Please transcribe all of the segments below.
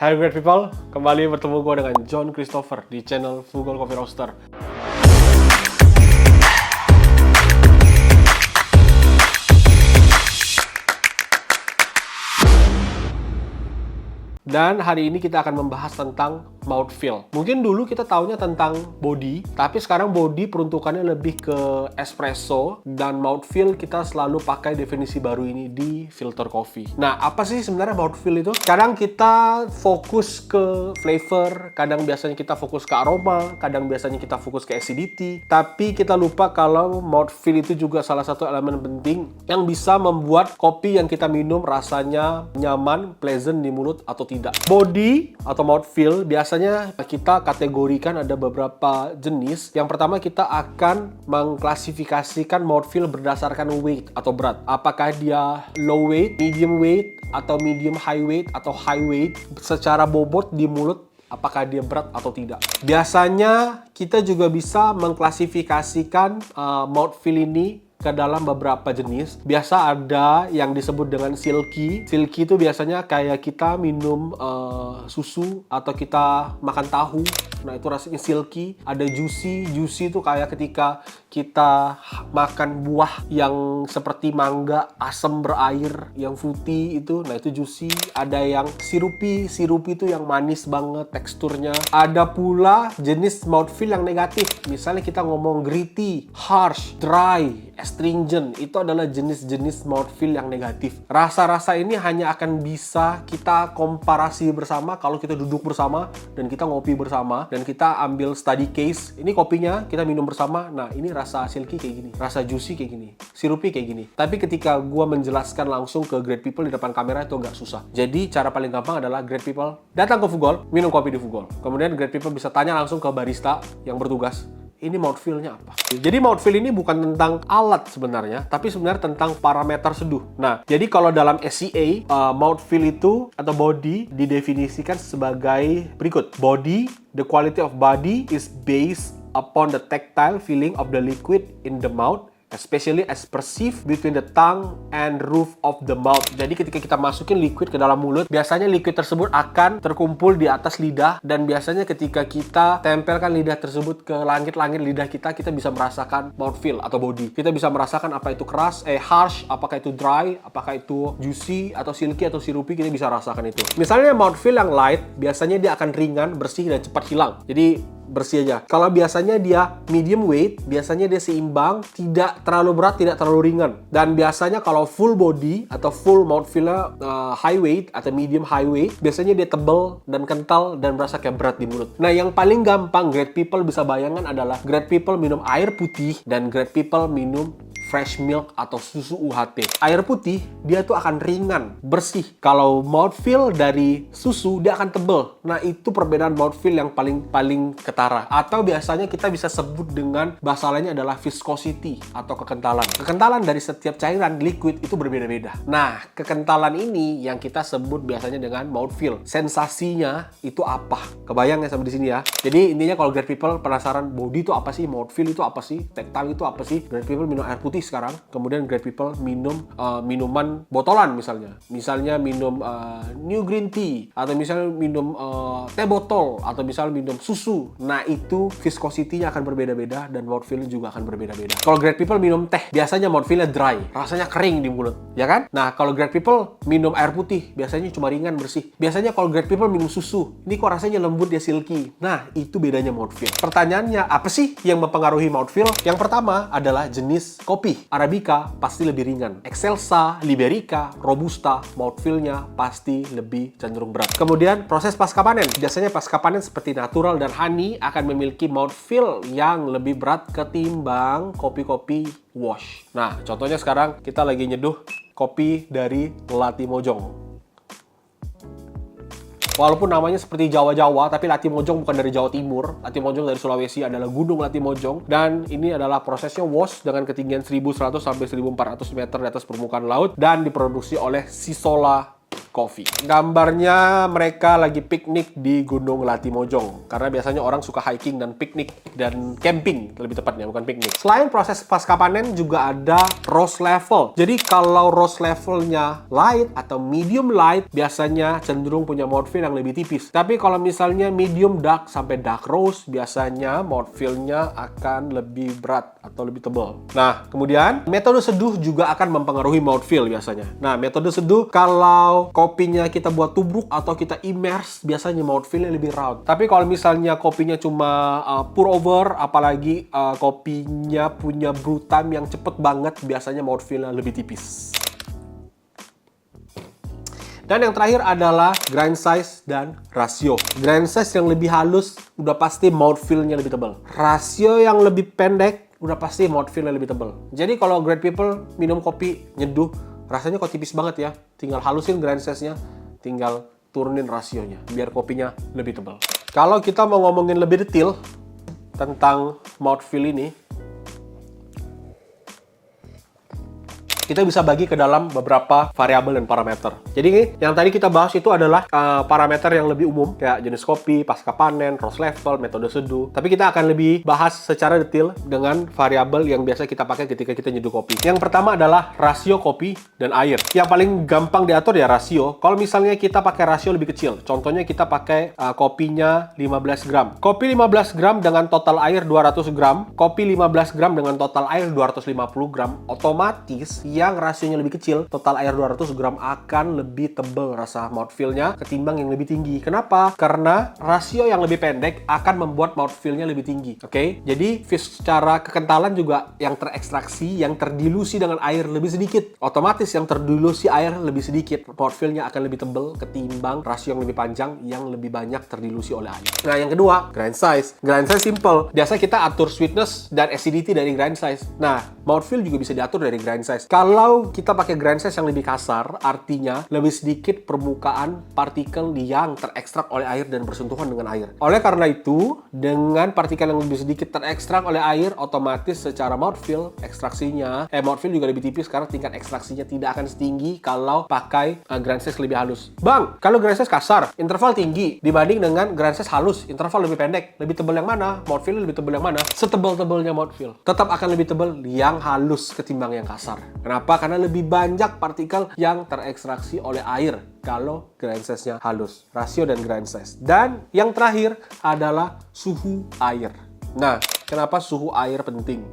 Hai great people, kembali bertemu gue dengan John Christopher di channel Fugol Coffee Roaster. Dan hari ini kita akan membahas tentang mouthfeel. Mungkin dulu kita taunya tentang body, tapi sekarang body peruntukannya lebih ke espresso, dan mouthfeel kita selalu pakai definisi baru ini di filter coffee. Nah, apa sih sebenarnya mouthfeel itu? Kadang kita fokus ke flavor, kadang biasanya kita fokus ke aroma, kadang biasanya kita fokus ke acidity, tapi kita lupa kalau mouthfeel itu juga salah satu elemen penting yang bisa membuat kopi yang kita minum rasanya nyaman, pleasant di mulut atau tidak. Body atau mouthfeel biasanya kita kategorikan ada beberapa jenis. Yang pertama, kita akan mengklasifikasikan mouthfeel berdasarkan weight atau berat. Apakah dia low weight, medium weight, atau medium high weight, atau high weight. Secara bobot di mulut, apakah dia berat atau tidak. Biasanya kita juga bisa mengklasifikasikan mouthfeel ini ke dalam beberapa jenis. Biasa ada yang disebut dengan silky. Silky itu biasanya kayak kita minum susu atau kita makan tahu. Nah, itu rasanya silky. Ada juicy. Juicy itu kayak ketika kita makan buah yang seperti mangga, asam berair, yang fruity itu. Nah, itu juicy. Ada yang sirupy. Sirupy itu yang manis banget teksturnya. Ada pula jenis mouthfeel yang negatif. Misalnya kita ngomong gritty, harsh, dry, astringent. Itu adalah jenis-jenis mouthfeel yang negatif. Rasa-rasa ini hanya akan bisa kita komparasi bersama kalau kita duduk bersama dan kita ngopi bersama dan kita ambil study case. Ini kopinya kita minum bersama. Nah, ini rasa silky kayak gini, rasa juicy kayak gini, sirupy kayak gini. Tapi ketika gua menjelaskan langsung ke great people di depan kamera itu agak susah. Jadi cara paling gampang adalah great people datang ke Fugol, minum kopi di Fugol. Kemudian great people bisa tanya langsung ke barista yang bertugas, ini mouthfeel-nya apa? Jadi mouthfeel ini bukan tentang alat sebenarnya, tapi sebenarnya tentang parameter seduh. Nah, jadi kalau dalam SCA, mouthfeel itu atau body didefinisikan sebagai berikut. Body, the quality of body is based upon the tactile feeling of the liquid in the mouth, especially as perceived between the tongue and roof of the mouth. Jadi ketika kita masukin liquid ke dalam mulut, biasanya liquid tersebut akan terkumpul di atas lidah, dan biasanya ketika kita tempelkan lidah tersebut ke langit-langit lidah kita, kita bisa merasakan mouthfeel atau body. Kita bisa merasakan apa itu keras, harsh, apakah itu dry, apakah itu juicy, atau silky, atau sirupy, kita bisa rasakan itu. Misalnya mouthfeel yang light, biasanya dia akan ringan, bersih, dan cepat hilang. Jadi bersih aja. Kalau biasanya dia medium weight, biasanya dia seimbang, tidak terlalu berat, tidak terlalu ringan. Dan biasanya kalau full body atau full mouthfeel high weight atau medium high weight, biasanya dia tebal dan kental dan berasa kayak berat di mulut. Nah, yang paling gampang great people bisa bayangkan adalah great people minum air putih dan great people minum fresh milk atau susu UHT. Air putih dia tuh akan ringan, bersih. Kalau mouthfeel dari susu dia akan tebal. Nah, itu perbedaan mouthfeel yang paling ketara. Atau biasanya kita bisa sebut dengan bahasa lainnya adalah viscosity atau kekentalan. Kekentalan dari setiap cairan liquid itu berbeda-beda. Nah, kekentalan ini yang kita sebut biasanya dengan mouthfeel. Sensasinya itu apa? Kebayang ya sampai di sini ya. Jadi intinya kalau great people penasaran body itu apa sih, mouthfeel itu apa sih, tactile itu apa sih, great people minum air putih sekarang. Kemudian great people minum minuman botolan misalnya minum new green tea, atau misalnya minum teh botol, atau misalnya minum susu. Nah, itu viscosity-nya akan berbeda-beda dan mouthfeel-nya juga akan berbeda-beda. Kalau great people minum teh, biasanya mouthfeel-nya dry, rasanya kering di mulut, ya kan? Nah, kalau great people minum air putih, biasanya cuma ringan, bersih. Biasanya kalau great people minum susu, ini kok rasanya lembut, ya silky. Nah, itu bedanya mouthfeel. Pertanyaannya, apa sih yang mempengaruhi mouthfeel? Yang pertama adalah jenis kopi. Arabica pasti lebih ringan. Excelsa, Liberica, Robusta, mouthfeel-nya pasti lebih cenderung berat. Kemudian proses pasca panen. Biasanya pasca panen seperti natural dan honey akan memiliki mouthfeel yang lebih berat ketimbang kopi-kopi wash. Nah, contohnya sekarang kita lagi nyeduh kopi dari Latimojong. Walaupun namanya seperti Jawa-Jawa, tapi Latimojong bukan dari Jawa Timur. Latimojong dari Sulawesi, adalah Gunung Latimojong. Dan ini adalah prosesnya wash dengan ketinggian 1100 sampai 1400 meter di atas permukaan laut. Dan diproduksi oleh Sisola Coffee. Gambarnya mereka lagi piknik di Gunung Latimojong. Karena biasanya orang suka hiking dan piknik dan camping, lebih tepatnya, bukan piknik. Selain proses pasca panen juga ada roast level. Jadi kalau roast levelnya light atau medium light, biasanya cenderung punya mouthfeel yang lebih tipis. Tapi kalau misalnya medium dark sampai dark roast, biasanya mouthfeel-nya akan lebih berat atau lebih tebal. Nah, kemudian metode seduh juga akan mempengaruhi mouthfeel biasanya. Nah, metode seduh kalau kopinya kita buat tubruk atau kita immerse, biasanya mouthfeel-nya lebih round. Tapi kalau misalnya kopinya cuma pour over, apalagi kopinya punya brew time yang cepet banget, biasanya mouthfeel-nya lebih tipis. Dan yang terakhir adalah grind size dan rasio. Grind size yang lebih halus udah pasti mouthfeel-nya lebih tebal. Rasio yang lebih pendek udah pasti mouthfeel-nya lebih tebal. Jadi kalau great people minum kopi nyeduh, rasanya kok tipis banget ya. Tinggal halusin grind size-nya, tinggal turunin rasionya biar kopinya lebih tebal. Kalau kita mau ngomongin lebih detail tentang mouthfeel ini, kita bisa bagi ke dalam beberapa variabel dan parameter. Jadi yang tadi kita bahas itu adalah parameter yang lebih umum, kayak jenis kopi, pasca panen, roast level, metode seduh. Tapi kita akan lebih bahas secara detail dengan variabel yang biasa kita pakai ketika kita nyeduh kopi. Yang pertama adalah rasio kopi dan air. Yang paling gampang diatur ya rasio. Kalau misalnya kita pakai rasio lebih kecil, contohnya kita pakai kopinya 15 gram. Kopi 15 gram dengan total air 200 gram, kopi 15 gram dengan total air 250 gram, otomatis yang rasionya lebih kecil, total air 200 gram akan lebih tebal rasa mouthfeel-nya ketimbang yang lebih tinggi. Kenapa? Karena rasio yang lebih pendek akan membuat mouthfeel-nya lebih tinggi. Oke? Jadi secara kekentalan juga yang terekstraksi, yang terdilusi dengan air lebih sedikit. Otomatis yang terdilusi air lebih sedikit, mouthfeel-nya akan lebih tebal ketimbang rasio yang lebih panjang yang lebih banyak terdilusi oleh air. Nah, yang kedua, grind size. Grind size simple. Biasa kita atur sweetness dan acidity dari grind size. Nah, mouthfeel juga bisa diatur dari grind size. Kalau kita pakai grind size yang lebih kasar, artinya lebih sedikit permukaan partikel yang terekstrak oleh air dan bersentuhan dengan air. Oleh karena itu, dengan partikel yang lebih sedikit terekstrak oleh air, otomatis secara mouthfeel, mouthfeel juga lebih tipis karena tingkat ekstraksinya tidak akan setinggi kalau pakai grind size lebih halus. Bang, kalau grind size kasar, interval tinggi dibanding dengan grind size halus, interval lebih pendek, lebih tebal yang mana? Mouthfeel lebih tebal yang mana? Setebal-tebalnya mouthfeel. Tetap akan lebih tebal yang halus ketimbang yang kasar. Kenapa? Karena lebih banyak partikel yang terekstraksi oleh air kalau grind size-nya halus. Rasio dan grind size. Dan yang terakhir adalah suhu air. Nah, kenapa suhu air penting?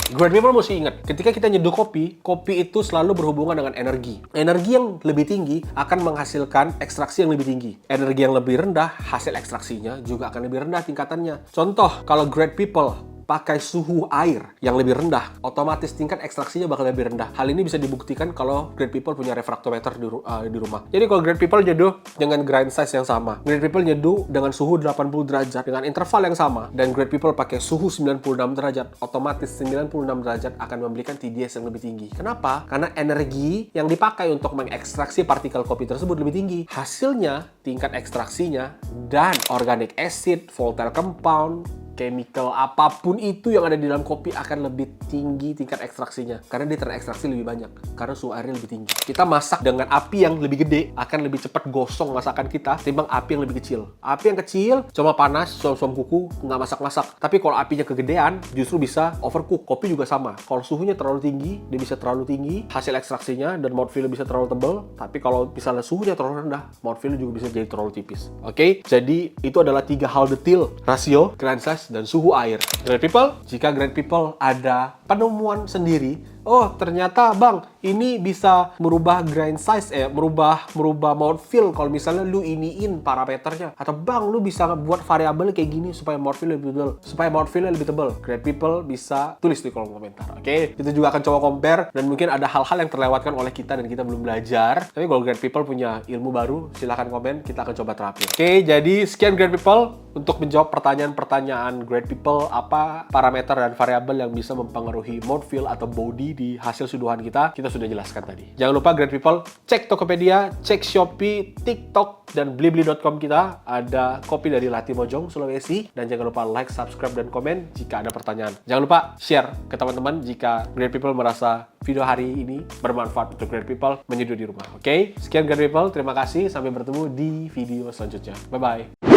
Great people mesti ingat, ketika kita nyeduh kopi, kopi itu selalu berhubungan dengan energi. Energi yang lebih tinggi akan menghasilkan ekstraksi yang lebih tinggi. Energi yang lebih rendah, hasil ekstraksinya juga akan lebih rendah tingkatannya. Contoh, kalau great people pakai suhu air yang lebih rendah, otomatis tingkat ekstraksinya bakal lebih rendah. Hal ini bisa dibuktikan kalau great people punya refraktometer di rumah. Jadi kalau great people nyeduh dengan grind size yang sama, great people nyeduh dengan suhu 80 derajat dengan interval yang sama, dan great people pakai suhu 96 derajat, otomatis 96 derajat akan memberikan TDS yang lebih tinggi. Kenapa? Karena energi yang dipakai untuk mengekstraksi partikel kopi tersebut lebih tinggi. Hasilnya, tingkat ekstraksinya, dan organic acid, volatile compound, chemical apapun itu yang ada di dalam kopi akan lebih tinggi tingkat ekstraksinya karena dia terekstraksi lebih banyak karena suhu airnya lebih tinggi. Kita masak dengan api yang lebih gede akan lebih cepat gosong masakan kita timbang api yang lebih kecil. Api yang kecil cuma panas, suam-suam kuku, nggak masak-masak. Tapi kalau apinya kegedean justru bisa overcook. Kopi juga sama. Kalau suhunya terlalu tinggi, dia bisa terlalu tinggi hasil ekstraksinya dan mouthfeel bisa terlalu tebal. Tapi kalau misalnya suhunya terlalu rendah, mouthfeel juga bisa jadi terlalu tipis. Oke? Jadi itu adalah 3 hal detail: rasio, grind size, dan suhu air. Great people, jika great people ada penemuan sendiri, oh ternyata bang, ini bisa merubah grind size, merubah mouthfeel kalau misalnya lu iniin parameternya. Atau bang, lu bisa buat variabel kayak gini supaya mouthfeel lebih tebal, supaya mouthfeel lebih tebal. Great people bisa tulis di kolom komentar, oke? Kita juga akan coba compare, dan mungkin ada hal-hal yang terlewatkan oleh kita dan kita belum belajar. Tapi kalau great people punya ilmu baru, silahkan komen, kita akan coba terapin. Oke, jadi sekian great people. Untuk menjawab pertanyaan-pertanyaan great people, apa parameter dan variabel yang bisa mempengaruhi mouthfeel atau body di hasil suduhan kita sudah jelaskan tadi. Jangan lupa Great People, cek Tokopedia, cek Shopee, TikTok, dan blibli.com kita. Ada kopi dari Latimojong, Sulawesi. Dan jangan lupa like, subscribe, dan komen jika ada pertanyaan. Jangan lupa share ke teman-teman jika Great People merasa video hari ini bermanfaat untuk Great People menyeduh di rumah. Oke? Sekian Great People, terima kasih. Sampai bertemu di video selanjutnya. Bye-bye.